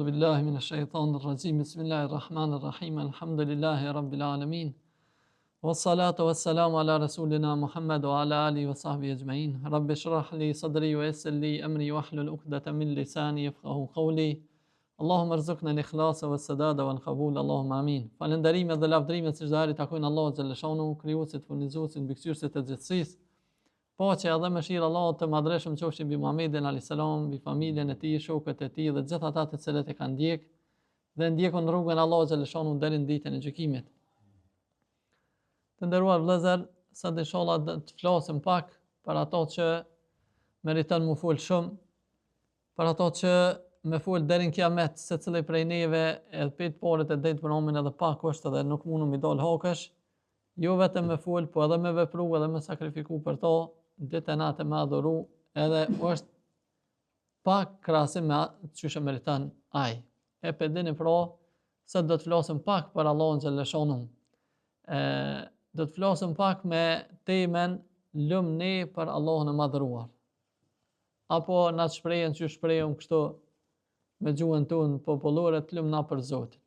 A'udhu billahi minash shaitanir rajim. Bismillahir rahmanir rahim. Alhamdulillahi rabbil alamin. Wassalatu wassalamu ala rasulina Muhammad wa ala alihi wa sahbihi ajma'in. Rabbi shrah li sadri wa yassir li amri wahlul 'uqdatan min lisani yafqahu qawli. Allahumma rzuqna al-ikhlasa was-sadada wal-qabul. Allahumma amin. Falënderimet dhe lavdrimet siç deri takojnë Allahut xhaleshanu, krijuesit, furnizuesit, mbikëqyrësit të gjithësisë. Paqja dhe mëshira Allahut të madhreshëm qofshin mbi Muhamedit alayhis salam, mbi familjen e tij, shokët e tij dhe gjithë ata të cilët e kanë ndjek dhe ndjekun rrugën e Allahut xhaleshanu deri në ditën e gjykimit. Të nderuar vëllezër, sot inshallah do të flasim pak për ato që meriton më fol shumë, për ato që më fol deri në kiamet, secili prej neve e pet porët e drejt për homën edhe pak është edhe nuk mundum mi dal hakësh, jo vetëm me fol, po edhe me vepru edhe me sakrifiku për to, ditën natë me adhuru, edhe është pak krahasim me çështën e meriton ai. E pe dini pra, sot do të flasim pak për Allahun xhaleshanu. Do të flasim pak me temën lumni për Allahun e madhëruar. Apo na shprehen që shprehum kështu me gjuhën tonë popullore të lumna për Zotin.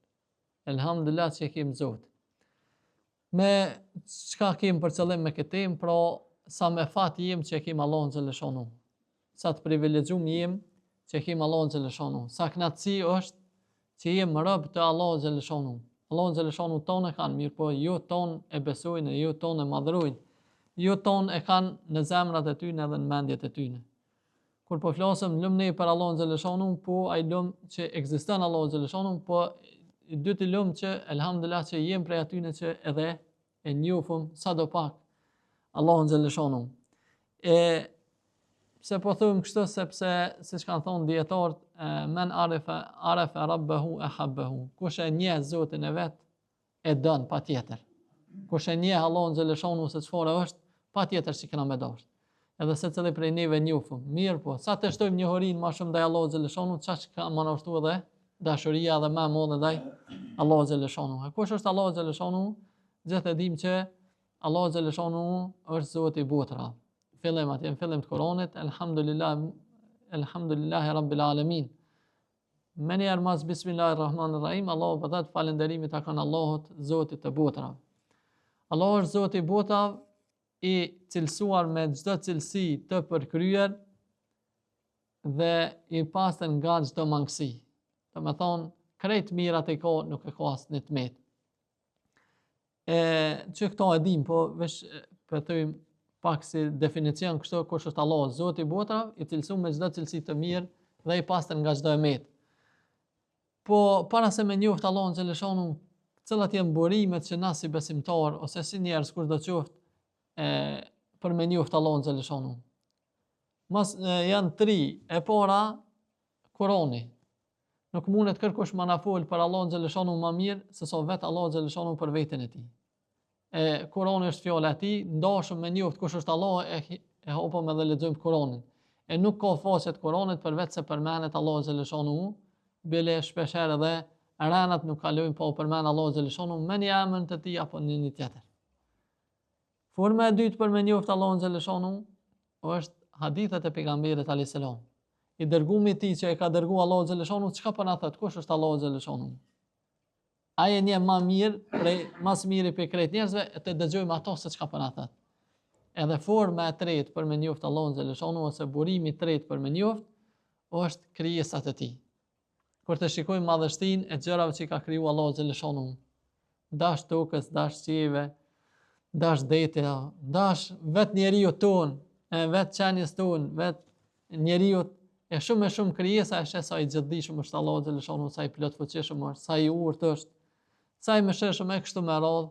Elhamdulillah që kemi Zotin. Me çka kemi për qëllim me këtë temë, pra sa me fat jem që kemi Allahun xhaleshanu. Sa të privilegjuar jem që kemi Allahun xhaleshanu. Sa kënaqësi është që jem rob të Allahut xhaleshanu. Allahun xhaleshanu tonë e kanë mirë, po ju tonë e besojnë, ju tonë e madhrojnë, ju tonë e kanë në zemrat e tyre edhe në mendjet e tyre. Kur po flasim lumni për Allahun xhaleshanu, po ai lum që ekziston Allahu xhaleshanu, po i dytë lum që elhamdulillah që jem prej atyre që edhe e njohum sadopak Allahun xhaleshanu. Pse po them kështu, sepse siç kanë thonë dietarët, men arafa rabbahu ahabbahu. Kush e njeh Zotin e vet, e don patjetër. Kush e njeh Allahun xhaleshanu se çfarë është, patjetër që kena me dash. Edhe secili prej neve njohum. Mirë po, sa të shtojmë njohurinë më shumë ndaj Allahut xhaleshanu, çka ka manashtu edhe dashuria dhe më e madhe ndaj Allahut xhaleshanu. Kush është Allahu xhaleshanu? Gjithë e dim që Allahu xhaleshanu është Zoti i botrave. Fillim atje në fillim të Kuranit, elhamdulillahi rabbil alamin. Me njerë mas bismillahirrahmanirrahim, Allahu përthet falenderimit a kanë Allahut, Zotit të botrave. Allahu është Zoti i botrave, i cilësuar me çdo cilësi të përkryer dhe i pastër nga çdo mangësi. Do të thonë, krejt mirat e ka, nuk e ka asnjë tmet. Që këto e dim, po veç përtojmë pak si definicion kështu, kush është Allahu, Zoti i botrave, i cilësuar me çdo cilësi të mirë dhe i pastër nga çdo emet. Po para se me njoft Allahun xhaleshanu, cilat janë burimet që na si besimtar ose si njerëz kur do të qoftë për me njoft Allahun xhaleshanu. Janë tri. E para, Kurani. Nuk mundet kërkush më na fol për Allahun xhaleshanu më mirë se sa vetë Allahu xhaleshanu për veten e tij. Kurani është fjala e tij, ndashëm me njoft kush është Allahu, e hapëm edhe lexojmë Kuranin. E nuk ka faqe të Kuranit përveç se përmendet Allahu xhaleshanu, bile shpesh herë edhe ranat nuk kalojnë pa u përmend Allahu xhaleshanu me një emër të tij apo në një tjetër. Forma e dytë për me njoft Allahun xhaleshanu është hadithet e pejgamberit alayhis salam. I dërgumi i tij që e ka dërguar Allahu xhaleshanu, çka po na thot, kush është Allahu xhaleshanu? Ai e njeh më mirë, mas miri për krejt njerëzve, të dëgjojmë ato se çka po na thot. Edhe forma e tretë për me njoft Allahun xhaleshanu ose burimi i tretë për me njoft është krijesat e tij. Kur të shikojmë madhështinë e gjërave që ka krijuar Allahu xhaleshanu, dash tokës, dash qiejve, dash detit, dash vetë njeriu ton, vetë qenies ton, vetë njeriu, e shumë krijesa është sa i gjithdijshëm është Allahu xhaleshanu, sa i plot fuqishëm është, sa i urtë është, sa i mëshirshëm e kështu me radhë.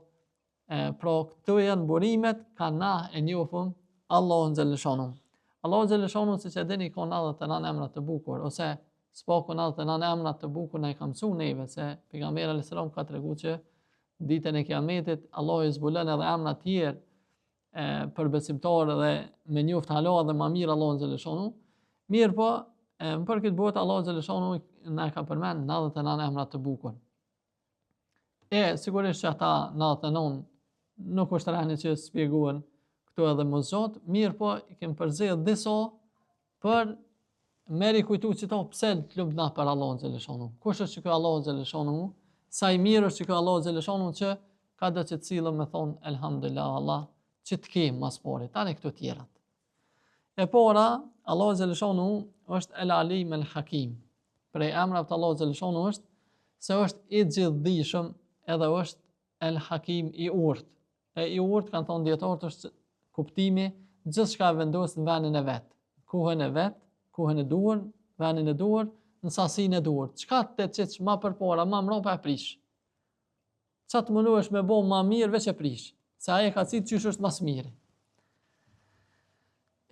Pra këto janë burimet ka na e njohum Allahun xhaleshanu. Allahu xhaleshanu, siç e dini, ka 99 emra të bukur, ose s'paku 99 emra të bukur na i ka mësuar neve, se pejgamberi alayhis salam ka treguar që ditën e kiametit Allahu i zbulon edhe emra të tjerë për besimtarë dhe me njoft hala dhe më mirë Allahun xhaleshanu. Mirë po, për këtë botë Allahu xhaleshanu na ka përmend 99 emra të bukur. Sigurisht që ata 99 nuk është rani që spjegohen këtu edhe më zot, mirë po i kem përzgjedh disa për meri kujtu që to pse të lubna për Allahun xhaleshonu. Kush është që ky Allahu xhaleshonu? Sa i mirë është që ky Allahu xhaleshonu që ka do që të cilëm me thon elhamdulillah Allah që të kem mas pori, tani këto tjerat. E pora, Allahu xhaleshonu është El Alim El Hakim. Prej emrave të Allahu xhaleshonu është se është i gjithdijshëm edhe është El Hakim i urtë. E i urtë kanë thonë dietarët është kuptimi gjithçka vendos në vendin e vet. Kohën e vet, kohën e duhur, vendin e duhur, në sasinë e duhur. Çka të çesh më përpara, më mbrapa e prish. Çka të munduesh me bë më mirë veç e prish, se ai ka thënë çysh është më së miri.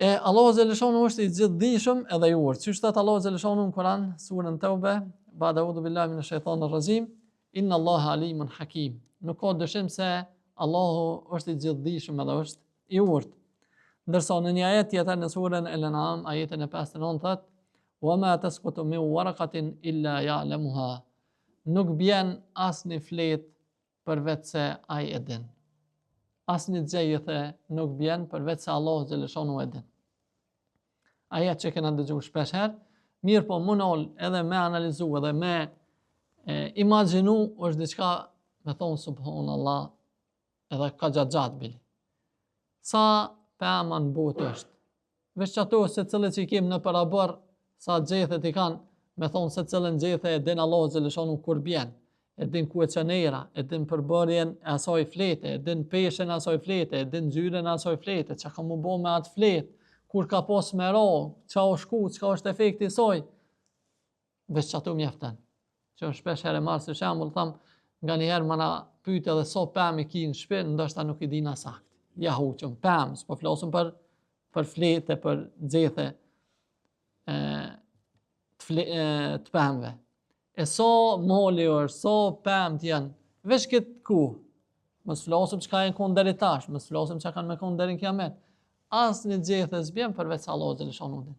E Allahu xhaleshonu është i gjithdijshëm edhe i urtë. Çysh thot Allahu xhaleshonu në Kur'an, surën Tauba, ba'da a'udhu billahi minash shaitanir rajim, inna Allaha alimun hakim. Nuk ka dyshim se Allahu është i gjithdijshëm edhe është i urtë. Ndërsa në një ajet tjetër në surën Al-An'am, ajetin e 59 thot: "Wa ma tasqutu min waraqatin illa ya'lamuha." Nuk bjen asnjë fletë përveç se ai e din. Asnjë gjëje nuk bjen përveç se Allahu xhaleshonu e din. Ajet që kena dëgjuar shpesh herë, mirë po munol edhe me analizu edhe me imagjinu është diçka me thonë subhanallah edhe ka gjatë bili. Sa pëma në botë është. Veç që ato se cilët që i kemë në parabër, sa gjethet i kanë, me thonë se cilën gjethet e din Allahu xhaleshonu kur bjen, e din ku e qenera, e din përbërjen e asaj flete, e din peshen e asaj flete, e din gjyren e asaj flete, që ka mu bo me atë fletë, kur ka pos me ra, qa o shku, qka është efekti saj, veç që ato mjeften. Që në shpesh herë marë së shembull, thamë, nga njëherë më na pyte edhe so pëmi ki në shpinë, ndoshta nuk i dina sakt. Ja huqëm, pëmë, s'po flasëm për flete, për gjethe të pëmëve. E so moli është, so pëmë t'janë, veç këtë ku, mos flasëm që ka e në konë deri tash, mos flasëm që kanë me konë deri në kiamet. Asë një gjethe s'bjen përveç Allahu xhaleshonu din.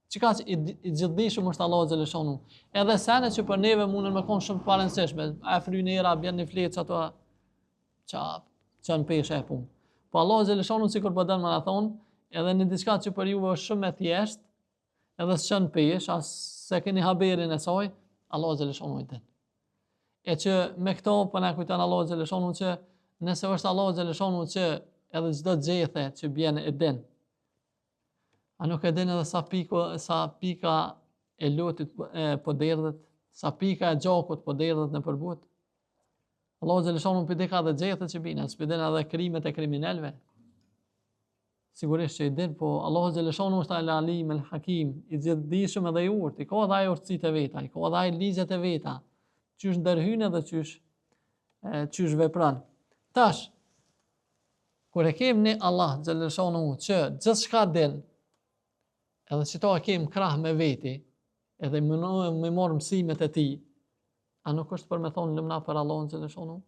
Qika që i gjithdijshëm është Allahu xhaleshonu. Edhe sene që për neve mundën me konë shumë të parënësishme, a frynera, bjen një fletë që ato që në peshe e punë. Po Allahu xhaleshonu sikur po dënë më na thonë, edhe në diçka që për juve është shumë e thjeshtë, edhe s'qën pesh, as se keni haberin e saj, Allahu xhaleshonu i din. E që me këto po na kujton Allahu xhaleshonu që nëse është Allahu xhaleshonu që edhe çdo gjethe që bjen e din, a nuk e din edhe sa pika e lotit po derdhet, sa pika e gjakut po derdhet në përbut. Allahu xhaleshonu për dika dhe gjethet që bina, s'pë din edhe krimet e kriminelve. Sigurisht që i din, po Allahu xhaleshonu është El Alim El Hakim, i gjithdijshëm edhe i urtë, i ka edhe ai urtësitë e veta, i ka edhe ai ligjet e veta, qysh ndërhyn edhe qysh vepron. Tash, kur e kem ne Allah xhaleshonu që gjithçka din, edhe që ta kem krah me veti, edhe me marr mësimet e tij, a nuk është për me thonë lëmna për Allahun xhaleshonu?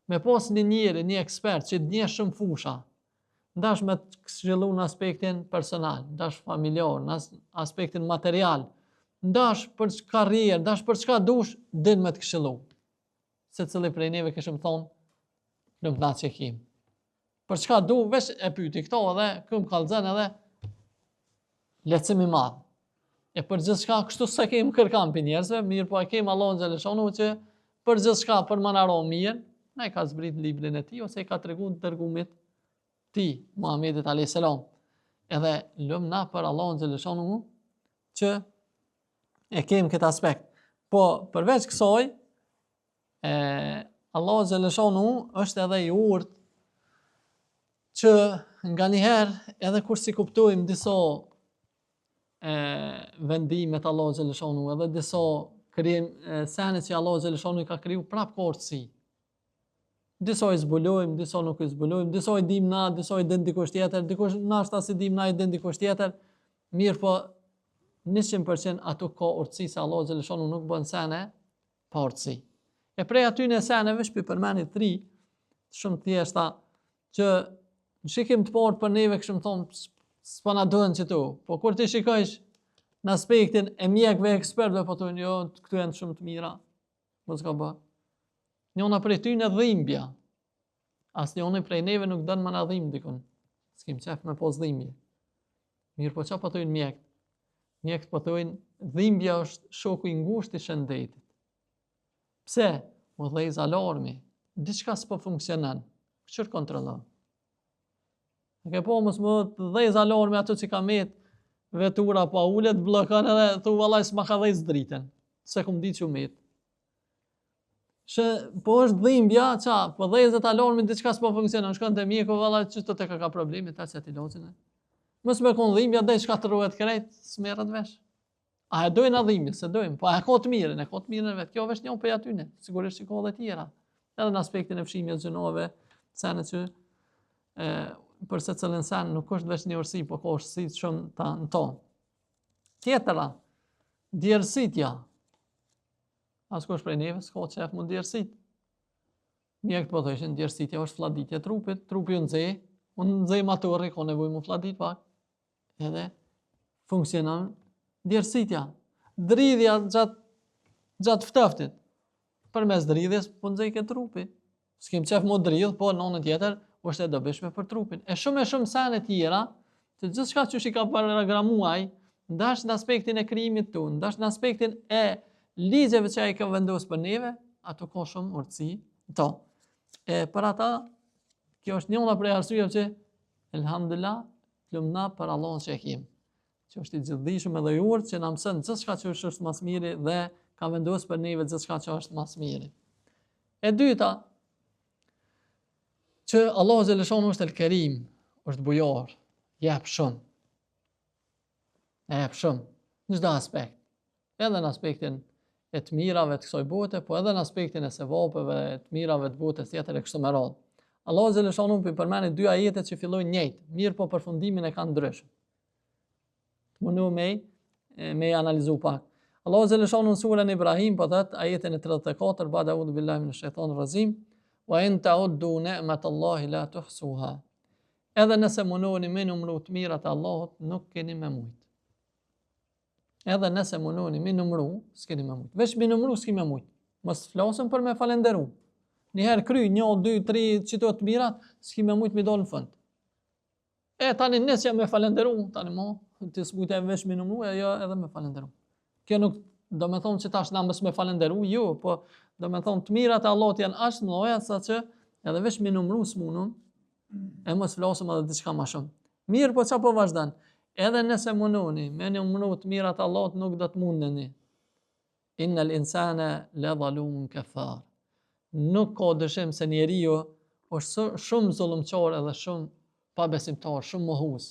Me pas një njeri, një ekspert që dje shumë fusha, ndash me të këshillu në aspektin personal, ndash familjar, në aspektin material, ndash për karrierë, ndash për çka dush, din me të këshillu. Se cili prej neve këshëm thonë, lëmna që kim. Për çka du, veç e pyti këto edhe, këm kalëzën edhe, lecim i madhë. E për gjithçka kështu se kemë kërkam për njerëzve, mirë po e kemë Allahun xhaleshonu që për gjithçka për më naro mirë, ne ka zbrit librin e tij ose i ka treguar dërgumit ti, Muhamedit alayhis salam. Edhe lëm na për Allahun xhaleshonu që e kemë këtë aspekt. Po përveç kësaj, Allahu xhaleshonu është edhe i urtë që nga njëherë edhe kur si kuptojmë disa vendimet Allahu xhaleshonu edhe disa sene që Allahu xhaleshonu i ka kriju prap ka urtësi. Disa i zbulojmë, disa nuk i zbulojmë, disa i dim na, disa i din dikush tjetër, dikush nashta si dim na i din dikush tjetër. Mirë po 100% ato ka urtësi se Allahu xhaleshonu nuk bën sene pa urtësi. E prej aty në seneve shpi përmeni 3 shumë thjeshta që në shikim të parë për neve këshëm thonë s'pa na duhen që tu, po kur ti shikojsh në aspektin e mjekve ekspertve, po thonë jo, këtu janë shumë të mira, mos ka bë. Njona prej ty në dhimbja, as njoni prej neve nuk dënë më në dhimbë dikun, s'kim qef me pos dhimbje. Mirë po qa po thonë mjek, Mjekët po thojnë, dhimbja është shoku i ngushtë i shëndetit. Pse? U dhejz alarmi, diçka s'po funksionon. Çfarë kontrollon? Ke po mos më të dhejz alarmi ato që ka met vetura pa ulet, bllokon edhe thu vallai s'ma ka dhejz dritën. Se kum ditë që met. Po është dhimbja, po dhezet alarmi diçka s'po funksionon, shkon te mjeku vallai ç'to tek ka probleme ta se ti lozën. Mos me kon dhimbja dej çka të ruhet krejt, s'merret vesh. A e dojnë a dhimbje, se dojnë, po e ka të mirën vet. Kjo vesh një prej atyne, sigurisht që ka edhe tjera. Edhe në aspektin e fshimjes gjunove, senet që për se cilën sen nuk është veç një ursi, po ka ursi shumë ta në tonë. Tjetëra, djersitja. Askush prej neve s'ka qef mund djersit. Mjekët po thoshin djersitja është fladitje trupit, trupi unë nxej maturri, ka nevojë mu fladit pak. Edhe funksionon djersitja. Dridhja gjatë ftoftit. Përmes dridhjes po nxej ke trupi. S'kem qef mu dridh, po në anën tjetër është e dobishme për trupin. E shumë sene tjera, të gjithçka që i ka programuar, ndash në aspektin e krijimit tonë, ndash në aspektin e ligjeve që ai ka vendosur për neve, ato ka shumë urtësi to. Për ata, kjo është njëra prej arsyeve që elhamdulillah, lumna për Allahun që e kemi, që është i gjithdijshëm edhe i urtë që na mëson gjithçka që është më së miri dhe ka vendosur për neve gjithçka që është më së miri. E dyta, që Allahu xhaleshonu është el-Kerim, është bujor, jep shumë. Jep shumë në çdo aspekt. Edhe në aspektin e të mirave të kësaj bote, po edhe në aspektin e sevapeve të mirave të botës tjetër e kështu me radhë. Allahu xhaleshonu përmend dy ajete që fillojnë njëjtë, mirë po përfundimin e kanë ndryshëm. Mundu me analizu pak. Allahu xhaleshonu në surën Ibrahim po thot ajetin e 34, ba'da a'udhu billahi minash shaitanir rajim, wa in ta'uddu ni'matallahi la tuhsuha. Edhe nëse munoni me numëru të mirat e Allahut, nuk keni me mujt. Edhe nëse munoni me numëru, s'keni me mujt. Veç me numëru s'keni me mujt. Mos flasëm për me falenderu. Njëherë kry, 1, 2, 3 qito të mirat, s'keni me mujt me dalë në fund. Tani nëse jam me falenderu, tani mo, të s'mujt e veç me numëru, jo edhe me falenderu. Kjo nuk do me thonë që tash na mos me falenderu, jo, po do me thonë të mirat e Allahut janë aq të mëdha sa që edhe veç me numëru s'munun, e mos flasëm edhe diçka më shumë. Mirë, po çfarë po vazhdon? Edhe nëse munoni me numëru të mirat e Allahut nuk do të mundeni. Innal insana la zalumun kafar. Nuk ka dyshim se njeriu është shumë zullumçor edhe shumë pabesimtar, shumë mohues.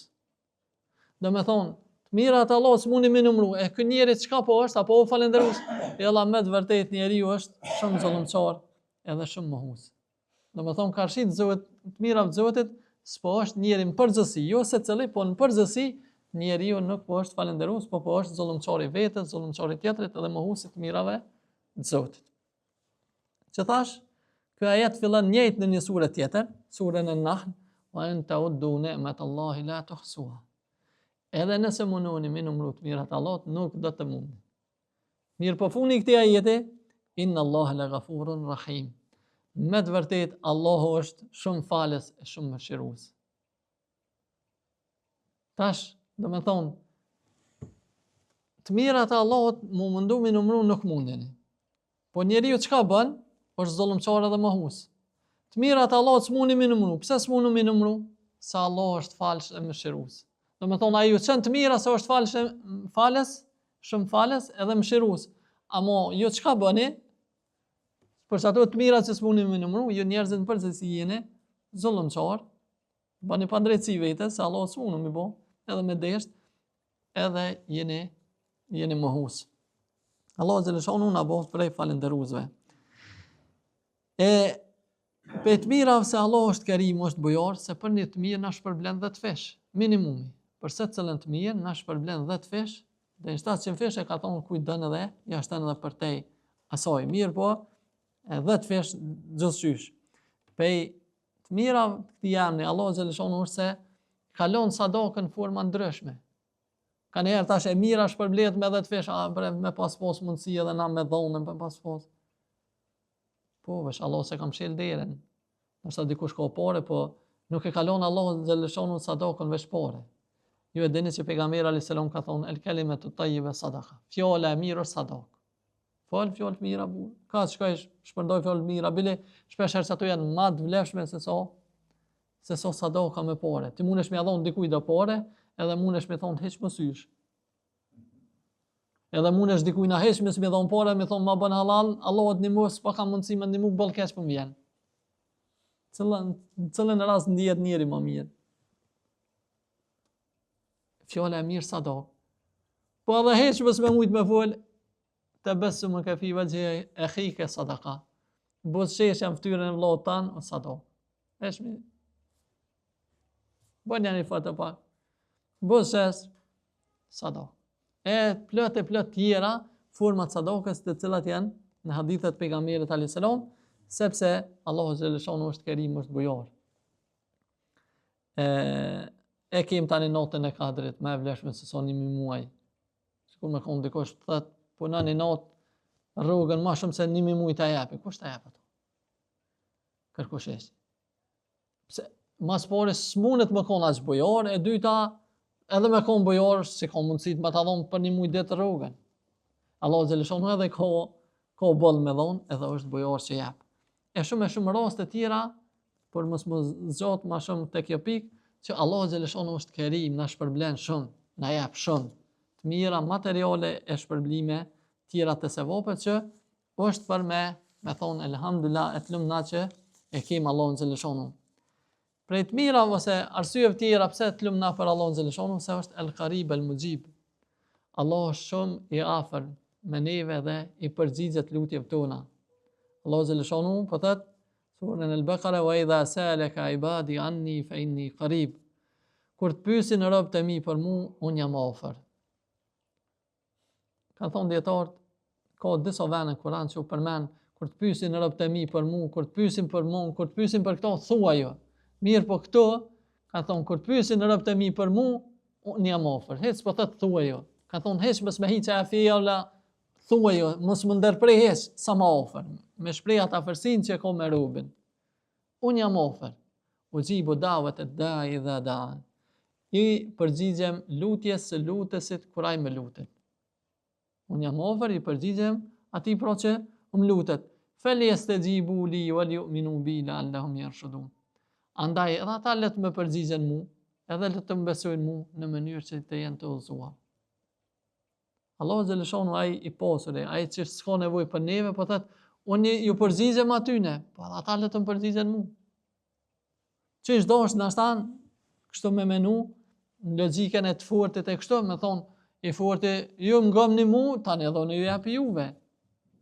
Do me thonë, të mirat e Allahut s'muni me numëru, ky njeri çka po është apo falënderues? Ella me të vërtet njeriu është shumë zullumçor edhe shumë mohues. Do me thonë karshit të mirave të Zotit s'po është njeri në përgjithësi, jo se cili, po në përgjithësi njeriu nuk po është falënderues, po është zullumçor i vetes, zullumçor i tjetrit edhe mohues të mirave të Zotit. Që thash, ky ajet fillon njëjtë në një sure tjetër, surën An-Nahl, wa in ta'uddu ni'matallahi la tuhsuha. Edhe nëse munoni me numëru të mirat e Allahut, nuk do të mundi. Mirë po funi këtij ajeti, inna Allaha la ghafurun rahim. Me të vërtet, Allahu është shumë falës e shumë mëshirues. Tash, do me thonë, të mirat e Allahut mu mundu me numëru nuk mundeni. Po njeriu çka bën? Është zullumçar edhe mohues. Të mirat e Allahut s'muni me numëru. Pse s'muni me numëru? Sa Allah është falës e mëshirues. Do me thonë, a ju qënë të mira se është falës, shumë falës edhe mëshirues. Amo, ju çka bëni? Për që ato të mira që s'muni me numëru, ju njerëzit në përgjithësi jeni zullumçar, bëni pa drejtësi vetes, se Allah s'muni me bo, edhe me desht, edhe jeni mohues. Allah xhaleshonu na bëft prej falënderuesve. Për të mira se Allah është Kerim, është bujor, se për një të mirë na shpërblen 10 fesh, minimumi. Për se cilën të mirë na shpërblen 10 fesh, dhe në 700 fesh e ka thonë kujt dën edhe, ja shton edhe për tej asaj. Mirë po, 10 fesh gjithçysh. Pej të mira këtij jamni, Allah xhaleshonu është se kalon sadakën në forma ndryshme. Ka njerë tash e mira shpërblet me 10 fesh, me pas mundësi edhe na me dhonën me pas. Po, vesh Allah se kam shel derën. Nëse dikush ka pore, po nuk e kalon Allah xhaleshonu sadakën veç pore. Ju e dini që pejgamberi alayhis salam ka thonë el kalimatu tayyiba sadaqa. Fjala e mirë është sadaka. Fol fjalë të mira bu. Ka shkoj shpërndoj fjalë të mira, bile shpesh herë ato janë më të vlefshme se so sadaka me pore. Ti mundesh me dhon dikujt do pore, edhe mundesh me thon hiç më sysh. Edhe mundesh dikujt na hiç me dhon pore, me thon ma bën halal, Allahu të ndihmos, pa ka mundësi më ndihmu boll keq po vjen. Cëllën rast ndihet njëri më mirë. Fjala e mirë sadaka. Po edhe hiç mos më mujt me fol, të besu më ka fi vëgjë e khike sadaka. Bos shesh jam ftyrën e vllahut tan o sadaka. Eshmi. Bën janë i fatë pak. Bos shesh sadaka. E plot tjera format sadakës të cilat janë në hadithet pejgamberit alayhis salam, sepse Allahu xhaleshanu është kerim, është bujor. E kem tani natën e Kadrit, më e vlefshme se sa 1 muaj. Sikur më kon dikush thot punon në natë rrugën më shumë se 1 muaj ta japi. Kush ta jap ato? Kërkoshesh. Pse mas pore s'mundet më kon as bujor, e dyta edhe më kon bujor se ka mundësi të më ta dhon për 1 muaj det rrugën. Allahu xhaleshanu edhe ka boll me dhon, edhe është bujor që jap. E shumë raste tjera, por mos më zgjat më shumë tek kjo pikë, që Allahu xhaleshanu është kerim, na shpërblen shumë, na jap shumë të mira materiale e shpërblime tjera të sevapet që është për me thonë elhamdulillah e të lumna që e kem Allahun xhaleshanu. Prej të mira ose arsyeve tjera pse të lumna për Allahun xhaleshanu, se është el qarib el mujib. Allah është shumë i afër me neve dhe i përgjigjet lutjeve tona. Allahu xhaleshanu po thot surën al-Baqara wa idha salaka ibadi anni fa inni qarib. Kur të pyesin robët e mi për mua, unë jam afër. Ka thonë dietarët, ka disa vende në Kur'an që u përmend kur të pyesin robët e mi për mua, kur të pyesin për mua, kur të pyesin për këto thuajo. Mirë, po këto ka thonë kur të pyesin robët e mi për mua, unë jam afër. Hec po thot thuajo. Ka thonë heq mos më hiqë fjala thuajo, mos më ndërprej heq sa më afër. Me shpreh atë afërsinë që ka me robën. Unë jam afër. Ujibu da'wat ad-da'i idha da'an. I përgjigjem lutjes së lutesit kur ai më lutet. Unë jam afër, i përgjigjem atij pra që më lutet. Falyastajibu li wal yu'minu bi la'allahum yarshudun. Andaj edhe ata le të më përgjigjen mua, edhe le të më besojnë mua në mënyrë që të jenë të udhëzuar. Allahu xhaleshanu ai i pasur, ai që s'ka nevojë për neve, po thotë unë ju përgjigjem atyne, po ata le të më përgjigjen mua. Çish dosh ndashtan kështu me menu në logjikën e të fortit e kështu, me thonë i forti ju më ngomni mua, tani edhe unë ju jap juve.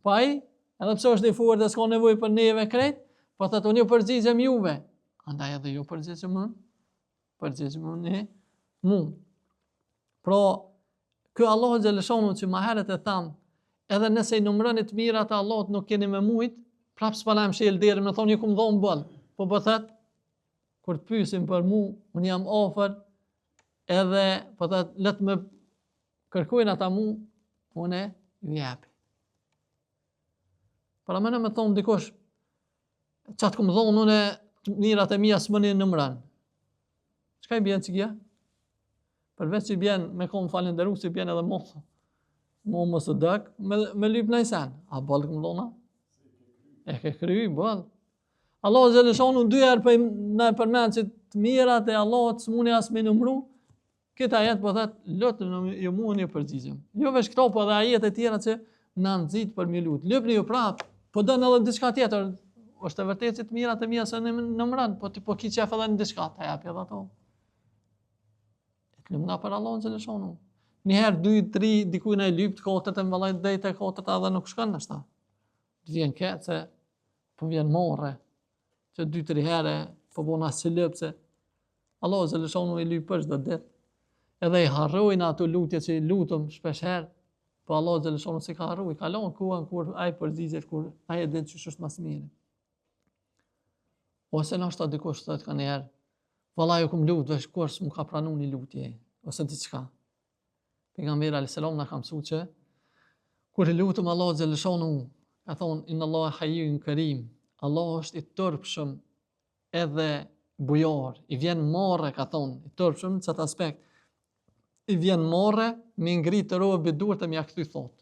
Po ai, edhe pse është i fortë s'ka nevojë për neve krejt, po thotë unë ju përgjigjem juve. Andaj edhe ju përgjigjem unë mua. Pra, ky Allahu xhaleshanu që më herët e tham, edhe nëse i numëroni të mirat e Allahut nuk keni me mujt, prapë s'pana më shel deri, më thonë ju kum dhon boll. Po thotë kur të pyesin për mua, unë jam afër, edhe po thotë le të më kërkojnë ata mua, unë ju jap. Para më në thonë dikush, çat kum dhon unë të mirat e mia s'mëni numëran. Çka i bën çigja? Përveç që bjen me kom falenderu, që bjen edhe mos të dëk, me lyp në isen. A bëllë këmë dhona? E ke kry, bëllë. Allah xhaleshanu 2 herë në përmend që të mirat e Allah të s'muni as me numru, këta jetë po thëtë, lotë ju mu një përgjigjem. Jo veç këto, po dhe ajet e tjera që në nëzit për mi lutë. Lypni ju prapë, po dënë edhe diçka tjetër, është e vërtet që të mirat e mia se në numran, po ki qef edhe në diçka, ta japi edhe ato. Lumna për Allahun xhaleshanu. Njëherë 2, 3 dikujt e lypt kotët e mballaj drejt e kotët edhe nuk shkon ashta. Të vjen kece, po vjen morre. Që 2, 3 herë po bona si lëpse. Allahu xhaleshanu i lyp për çdo ditë. Edhe i harrojnë ato lutje që i lutëm shpesh herë, po Allahu xhaleshanu si ka harruar, kalon kuan kur ai përgjigjet, kur ai e din që është më smiri. Ose nështë dikush thotë kanë herë, vallai kum lut, vesh kurs më ka pranuar një lutje ose diçka. Pejgamberi alayhis salam na ka mësuar që kur i lutem Allahu xhaleshanu, ka thonë inna Allaha hayyun karim. Allah është i turpshëm edhe bujor, i vjen morre, ka thonë, i turpshëm në çat aspekt. i vjen morre me ngrit të robit duart e mja kthy thot.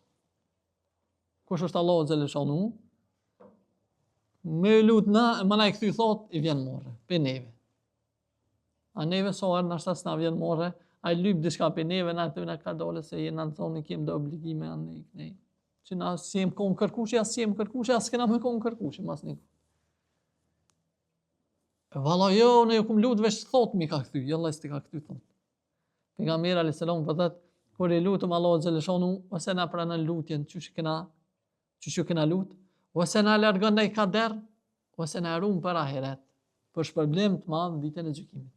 Kush është Allahu xhaleshanu? Me lut na, më na i kthy thot i vjen morre, pe neve. A neve soher na shtas na vjen morre, ai lyp diçka pe neve, na të na ka dole se jena në thonë kem do obligime anë ne. Që na si jem kon kërkushi, as si jem kërkushi, as kena me kon kërkushi mas një. Valla jo, ne ju kum lut veç thot mi ka kthy, jo Allah s'ti ka kthy thot. Pejgamberi alayhis salam thotë kur i lutem Allahu xhaleshanu, ose na pranon lutjen, çuçi kena lut, ose na largon ndaj kader, ose na ruan për ahiret, për shpërblim të madh ditën e gjykimit.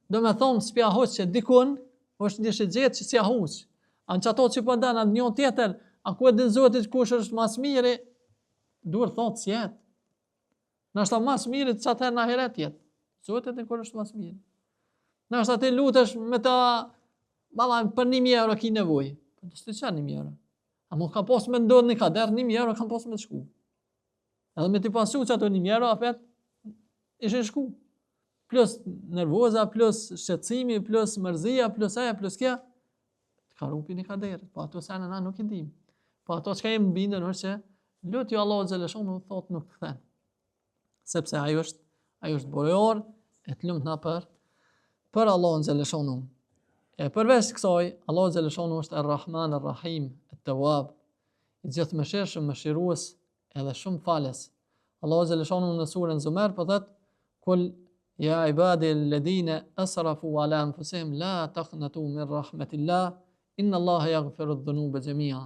Do me thonë s'pja hoq që dikun, është një shëgjet që s'ja hoq. Anë që ato që përdan atë një tjetër, a ku e din Zotit kush është mas miri, duhet thotë s'jet. Nështë mas miri që atëherë në ahiret jetë. Zotit e kur është mas miri. Nështë atë lutesh me ta, bala, për 1.000 euro ki nevoj. Për të s'ti qanë 1.000 euro. A mu ka posë me ndodhë një kader, 1.000 euro kam posë me të shku. Edhe me t'i pasu që ato 1.000 euro, apet, ishe shku. Plus nervoza, plus shqetësimi, plus mërzia, plus aja, plus kja, të ka rupi një kader. Po ato sene na nuk i dim. Po ato që ka jem bindën është që lutju Allah xhaleshanu thot nuk të kthen. Sepse ajo është bojor e të lumt na për Allah xhaleshanu. E përveç kësaj, Allah xhaleshanu është Ar-Rahman Ar-Rahim, At-Tawwab, i gjithëmëshirshëm, mëshirues edhe shumë falës. Allah xhaleshanu në surën Zumar po thot kul ja ibadi alladhina asrafu ala anfusihim la taqnatu min rahmatillah inna Allaha yaghfiru dhunuba jami'a.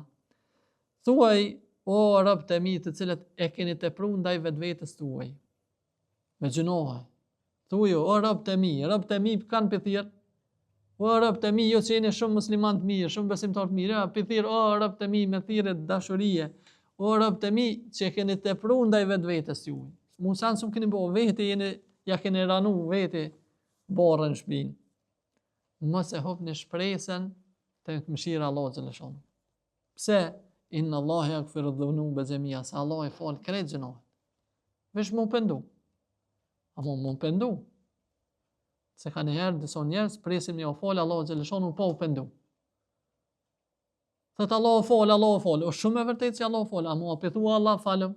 Thuaj o rob të mi të cilët e keni tepruar ndaj vetvetes tuaj me gjunohe. Thuaj o rob të mi kanë pëthirë. O rob të mi, jo që jeni shumë musliman të mirë, shumë besimtar të mirë, pëthirë o rob të mi me thirrje dashurie. O rob të mi që keni tepruar ndaj vetvetes tuaj. Musan s'u keni bëu vetë jeni ja keni ranu veti borën shpinë. Mos e hopni shpresën të mëshira Allah xhaleshanu. Pse? Inna Allaha yaghfiru dhunuba jami'a, sa Allah e fal krejt gjinohet. Vesh mu pendu. Apo mu pendu. Se ka njëherë disa njerëz presin me u fal Allah xhaleshanu pa u pendu. Thot Allah u fal, o shumë e vërtet që Allah u fal, a mua pe thua Allah falëm.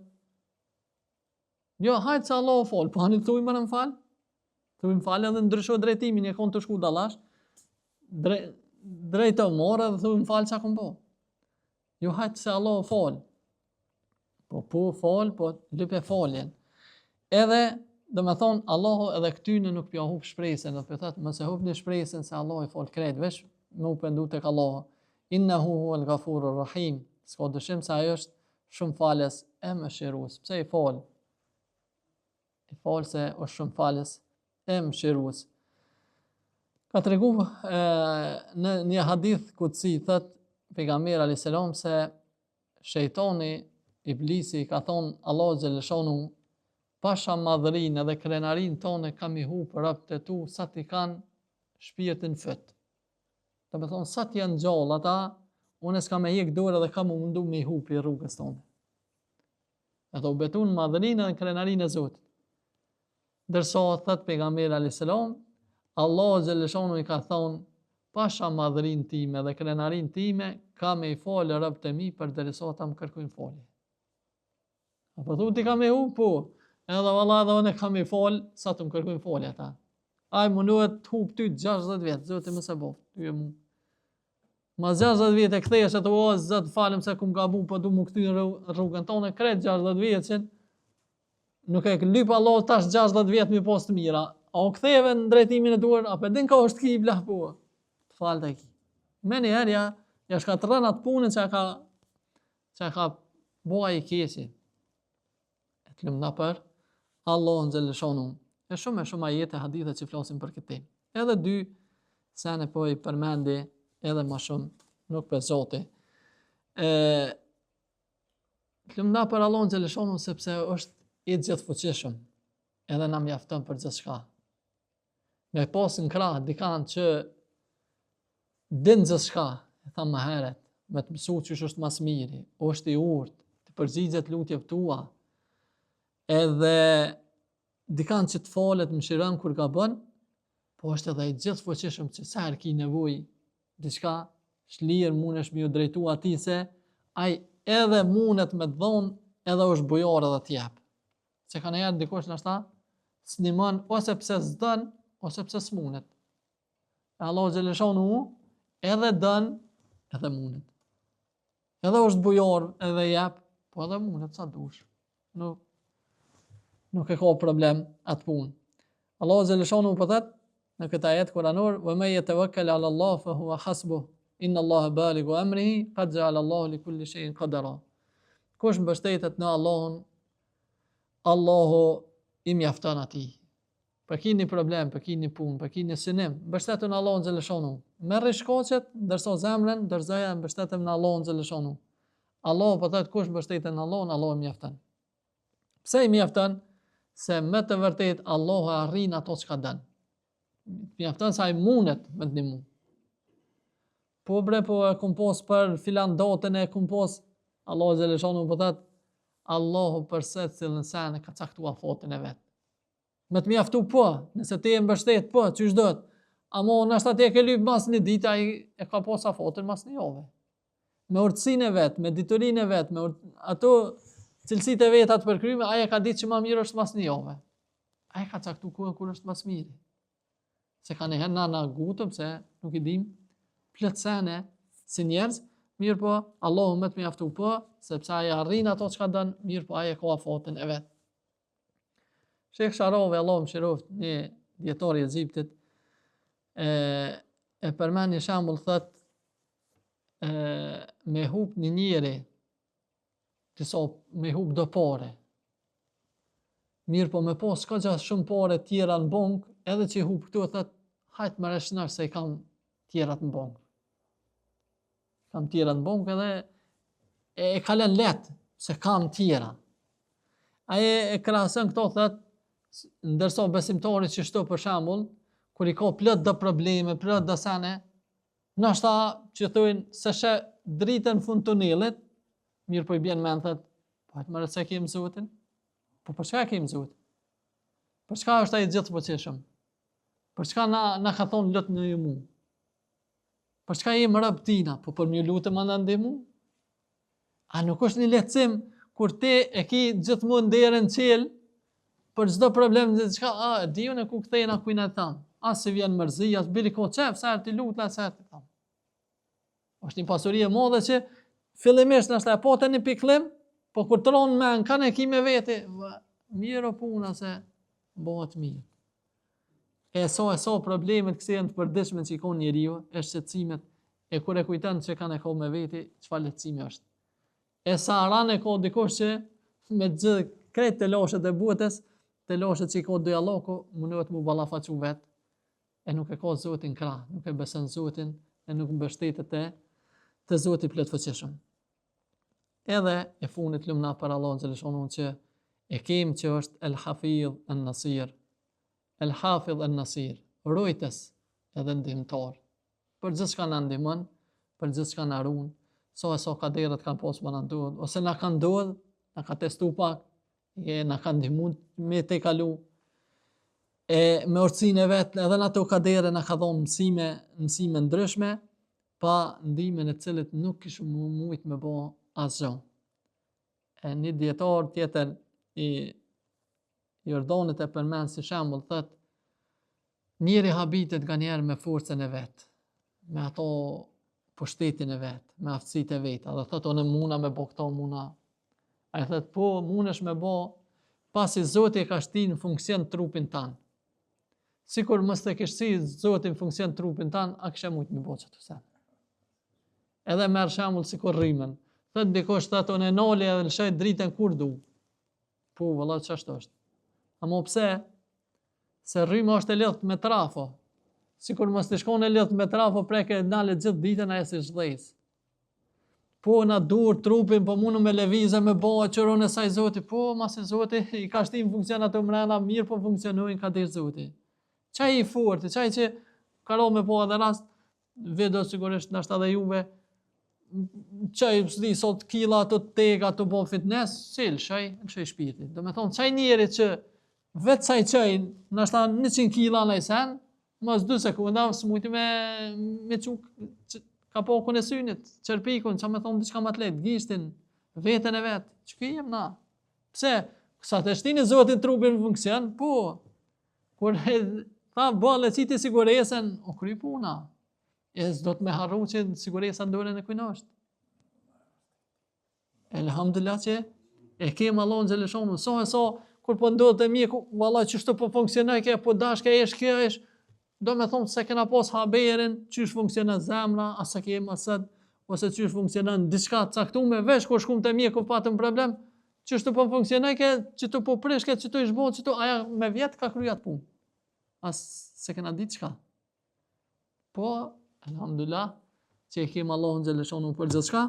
Jo, hajtë se Allah u fal, po hani thuj më në fal. Thuj më fal edhe ndrysho drejtimin, e kon të shku dallash. Drejto morë dhe thuj më fal çka kom bo. Jo, hajtë se Allah u fal. Po fal, po lype faljen. Edhe, do me thonë, Allahu edhe këtyne nuk pja hup shpresën, dhe për thëtë, mëse hup një shpresën se Allah i fal krejt, vesh me u pendu tek Allahu. Innehu huwal ghafurur rahim. S'ka dyshim se ajo është shumë falës e mëshirues. Pse i fal? I fal se është shumë falës e mëshirues. Ka tregu në një hadith kutsi thot pejgamberi alayhis salam se shejtani iblisi ka thonë Allahu xhaleshanu pasha madhërinë edhe krenarin tonë kam i hu për robt e tu sa ti kanë shpirtin fët. Do me thonë sa ti janë gjallë ata, unë s'kam me hjek dorë dhe kam mundu me i hu për rrugës tonë. Edhe u betun madhërinë edhe krenarin e Zotit. Dërsa thot pejgamberi alayhis salam Allahu xhaleshanu i ka thonë pasha madhërinë time dhe krenarin time ka me i falë robt e mi për derisa ta më kërkojnë falje. Apo thu ti ka me hu, po. Edhe valla edhe unë kam i falë, sa të më kërkojnë falje ata. Aj munduhet të hup ty 60 vjetë, Zoti mos e bof. Ty e mu. Ma 60 vjetë e kthesh atë o Zot falem se kum gabu, po du mu kthy rrugën tonë krejt 60 vjeçin. Nuk e lyp Allah tash 60 vjetë mi pas të mira. A u ktheve në drejtimin e duhur, apo din ka është kibla po. Të falë ki. Me një herë ja shkatërron atë punën që ka bëa i keqi. E të lëmna për Allahun xhaleshanu. E shumë ajete hadithe që flasin për këtë temë. Edhe dy sene po i përmendi edhe më shumë nuk për Zoti. Lëmna për Allahun xhaleshanu sepse është i gjithfuqishëm. Edhe na mjafton për gjithçka. Me pas në krah dikan që din gjithçka, e thamë më herët, me të mësu që është mas miri, është i urtë, të përgjigjet lutjeve tua, edhe dikan që të falet më shiron kur ka bën, po është edhe i gjithfuqishëm që sa herë ki nevojë diçka shlirë mundesh me ju drejtu atij se ai edhe mundet me të dhonë, edhe është bujor edhe t'jep. Se kanë herë dikush nashta s'nimon ose pse s'don, ose pse s'mundet. Allahu xhaleshanu edhe don, edhe mundet. Edhe është bujor, edhe jep, po edhe mundet sa dush. Nuk e ka problem atë punë. Allahu xhaleshanu po thot në këtë ajet kuranor, "Wa may yatawakkal 'ala Allah fa huwa hasbuh. Inna Allaha balighu amrihi, qad ja'ala Allahu li kulli shay'in qadara." Kush mbështetet në Allahun, Allahu i mjafton atij. Për kini problem, për kini punë, për kini synim, mbështetu në Allahun xhaleshanu. Merri shkoqet, ndërsa zemrën dorëzoja mbështetem në Allahun xhaleshanu. Allahu po thotë kush mbështetet në Allahun, Allahu i mjafton. Pse i mjafton? Se me të vërtet Allahu arrin ato çka don. Mjafton sa ai mundet me të ndihmu. Po bre, po e kumpos për filan datën e kumpos, Allahu xhaleshanu po thotë Allahu për secilin sen e ka caktuar fatin e vet. Me të mjaftu po, nëse ti e mbështet po, çysh do? Amo nashta ti e ke lyp mas një ditë, ai e ka pas afatin mas një javë. Me urtësinë e vet, me diturinë e vet, me ato cilësitë e veta të përkryme, ai e ka ditë që më mirë është mas një javë. Ai ka caktuar kohën kur është mas mirë. Se kanë herë na gutëm se nuk i dim plotësane si njerëz, mirë po Allahu më të mjaftu po, sepse ai arrin ato çka don, mirë po ai e ka afatin e vet. Sheikh Sharawi, Allahu mëshiroft, një dietar i Egjiptit, e përmend një shembull, thot me hub një njeri, me hub do pare. Mirë po me pas s'ka gjatë shumë pare tjera në bank, edhe që i hub këtu, thot, hajtë më reshnash se i kam tjerat në bank. Kam tjerat në bank edhe e kalen let, se kam tjera. Aje e krahason këto, thot, ndërsa besimtarit që shto për shembull, kur i ka plot do probleme, plot do sene, nashta që thojnë se she dritën fund tunelit, mirë po i bjen mend, thot, po hajtë më rese kemë Zotin? Po për çka kemë Zotin? Për çka është ai gjithë poqeshëm? Për çka na ka thonë lut në ju mu? Për çka jemi rob tina? Po për më lutem ana ndihmu? A nuk është një lehtësim kur ti e ki gjithmonë derën qel për çdo problem diçka, diun e ku kthejna kujna tan. As se vjen mërzi, as bili ko çef, sa ti lutla sa ti tham. Është një pasuri e madhe që fillimisht nashta e po tani pikëllim, po kur tron me kanë e kimë vete, mirë puna se bëhet mirë. E so problemet kësejnë të përditshme që i ka njeriu, është shqetësimet, e kur e kujton që kanë e ka me veti, çfarë lehtësimi është. E sa ran e ka dikush që me gjithë krejt të loshet e botës, të loshet që i ka dialogu, mundohet mu ballafaqu vet, e nuk e ka Zotin krah, nuk e beson Zotin, e nuk mbështetet te Zoti plotfuqishëm. Edhe e funit lumna për Allahun xhaleshonu që e kem që është El Hafidh an-Nasir. El Hafidh an-Nasir, rujtës edhe ndihmtar. Për gjithçka na ndihmon, për gjithçka na ruan, sa kaderët kanë pas më na ndodh, ose na kanë ndodh, na ka testu pak, na kanë ndihmuar me te kalu. E me urtësinë e vet, edhe në ato kadere na ka dhënë mësime ndryshme, pa ndihmën e cilët nuk kishim mujt me bë asgjë. Një dietar tjetër i Jordanit e përmend si shembull, thot, njeri habitet nganjëherë me forcën e vet, me ato pushtetin e vet, me aftësitë e veta, dhe thot unë muna me bë këto, muna. Ai thot po munesh me bë pasi Zoti e ka shtin në funksion trupin tan. Sikur mos të kesh si Zoti në funksion trupin tan, a kisha mujt me bë çto sa. Edhe merr shembull sikur rrimën. Thot dikush thot unë nole edhe lëshoj dritën kur du. Po valla ç'është është. Amo pse? Se rryma është e lidhur me trafo. Sikur mos të shkon e lidhur me trafo, preke dalë gjithë ditën ai si zhdhës. Po na dur trupin, po mundu me lëvizë me bëa çuron e saj Zoti, po mos e Zoti i ka shtin funksion ato mrena mirë, po funksionojnë ka dhe Zoti. Çaj i fortë, çaj që ka rronë me po edhe rast vedo sigurisht nashta edhe juve çaj s'di sot killa ato tega ato bën fitness, çel çaj shpirtin. Do të thonë çaj njerëz që vetë çaj nashta 100 killa në sen, mas 2 sekonda s'mujti me çuk ka po kun e synit, çerpikun, ça më thon diçka më të lehtë, gishtin, veten e vet. Ç'ky jem na? Pse? Sa të shtinë Zotin trupin në funksion, po. Kur tha bolle citi siguresën, o kry puna. E s'do të me harru që siguresa ndore në kujna është. Elhamdulillah që e kemë Allahun xhaleshonu, kur po ndodhet te mjeku, vallahi çështë po funksionoj kjo, po dashka kjo është, do me thonë se kena pas haberin, çysh funksionon zemra, asa kemë asad, ose çysh funksionon diçka caktuar veç kur shkum te mjeku patëm problem, çështë po funksionoj kjo, që të po prishke, që të ishbot, që të aja me vjet ka kryat punë. As se kena ditë çka. Po, elhamdulillah, që e kemë Allahun xhaleshonu për gjithçka.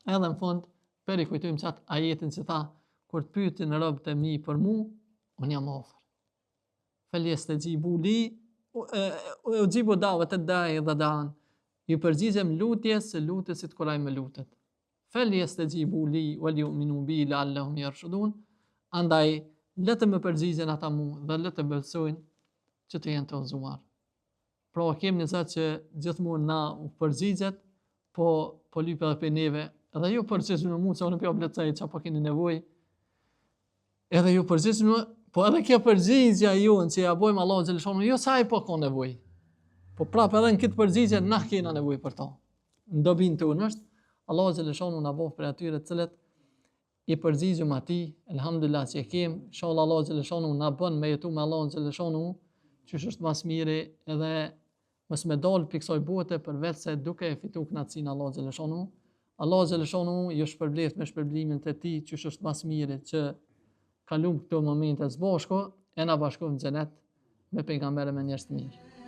Edhe në fund, peri kujtojmë qatë ajetin që tha, kur të pyetin robët e mi për mu, unë jam afër. Falyastajibū li, ujibu da'wata ad-da'i idha da'an. Ju përgjigjem lutjes së lutesit kur ai më lutet. Falyastajibū li walyu'minu bi la'allahum yarshudun. Andaj le të më përgjigjen ata mu dhe le të besojnë që të jenë të udhëzuar. Pra kemi një Zot që gjithmonë na u përgjigjet, po lyp edhe për neve, edhe ju përgjigjen mua se unë po blecaj çfarë po keni nevojë. Edhe ju përgjigjen, po edhe kjo përgjigja jonë që ja bojmë Allahu xhaleshonu, jo sa ai po ka nevojë. Po prapë edhe në këtë përgjigje na kena nevojë për to. Në dobin tonë është Allahu xhaleshonu na bëf për atyre të cilët i përgjigjëm atij, elhamdulillah që e kem, inshallah Allahu xhaleshonu na bën me jetu me Allahun xhaleshonu, që është më miri edhe mos me dal pikë kësaj bote për vetë se duke e fitu kënaqësinë Allahu xhaleshonu. Allahu xhaleshonu ju shpërbleft me shpërblimin të tij, që është më miri që kalum këto momente së bashku, e na bashkojmë në xhenet me pejgamberë me njerëz të mirë.